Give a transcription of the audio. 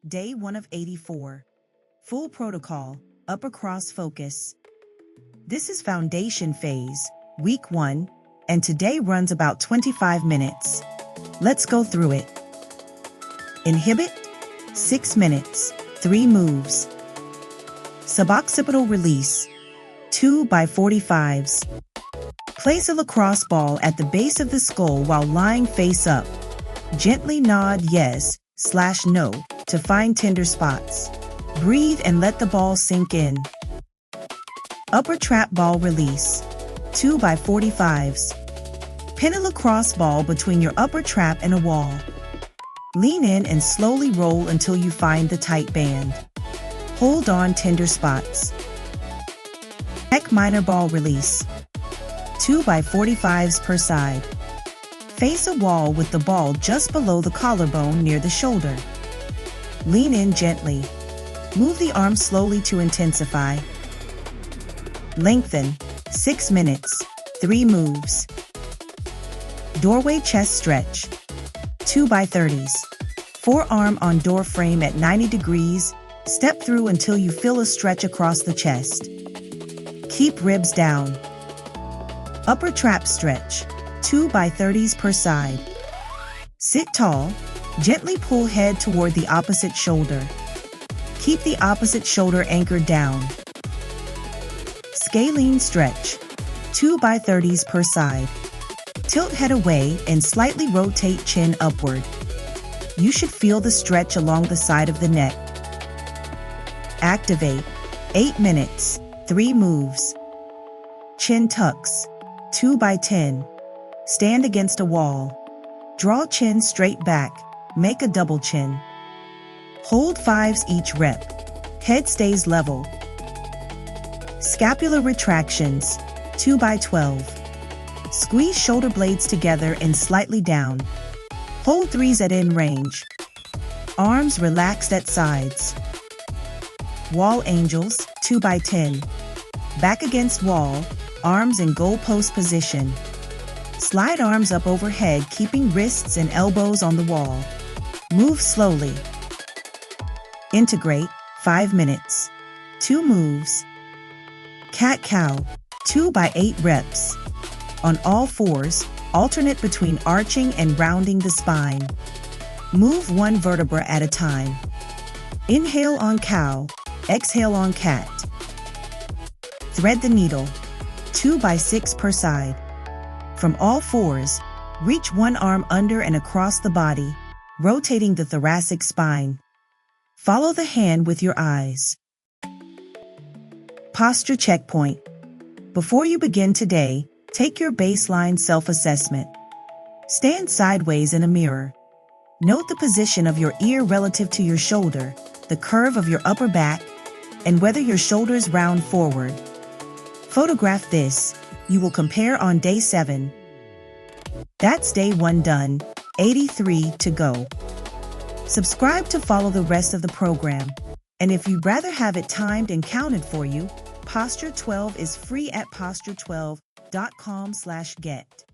Day 1 of 84. Full protocol, upper cross focus. This is foundation phase, week 1, and today runs about 25 minutes. Let's go through it. Inhibit, 6 minutes, 3 moves. Suboccipital Release, 2 by 45s. Place a lacrosse ball at the base of the skull while lying face up. Gently nod yes/no to find tender spots. Breathe and let the ball sink in. Upper trap ball release, 2 by 45s. Pin a lacrosse ball between your upper trap and a wall. Lean in and slowly roll until you find the tight band. Hold on tender spots. Pec Minor Ball Release, 2 by 45s per side. Face a wall with the ball just below the collarbone near the shoulder. Lean in gently. Move the arm slowly to intensify. Lengthen, 6 minutes, 3 moves. Doorway chest stretch, 2 by 30s. Forearm on door frame at 90 degrees. Step through until you feel a stretch across the chest. Keep ribs down. Upper trap stretch, 2 by 30s per side. Sit tall. Gently pull head toward the opposite shoulder. Keep the opposite shoulder anchored down. Scalene stretch, 2 by 30s per side. Tilt head away and slightly rotate chin upward. You should feel the stretch along the side of the neck. Activate, 8 minutes, 3 moves. Chin tucks, 2 by 10. Stand against a wall. Draw chin straight back. Make a double chin. Hold 5s each rep. Head stays level. Scapular Retractions, 2 by 12. Squeeze shoulder blades together and slightly down. Hold 3s at end range. Arms relaxed at sides. Wall Angels, 2 by 10. Back against wall, arms in goalpost position. Slide arms up overhead, keeping wrists and elbows on the wall. Move slowly. Integrate, 5 minutes. 2 moves. Cat-cow, 2 by 8 reps. On all fours, alternate between arching and rounding the spine. Move 1 vertebra at a time. Inhale on cow, exhale on cat. Thread the needle, 2 by 6 per side. From all fours, reach 1 arm under and across the body, rotating the thoracic spine. Follow the hand with your eyes. Posture checkpoint. Before you begin today, take your baseline self-assessment. Stand sideways in a mirror. Note the position of your ear relative to your shoulder, the curve of your upper back, and whether your shoulders round forward. Photograph this. You will compare on day 7. That's day 1 done, 83 to go. Subscribe to follow the rest of the program. And if you'd rather have it timed and counted for you, Posture 12 is free at posture12.com/get.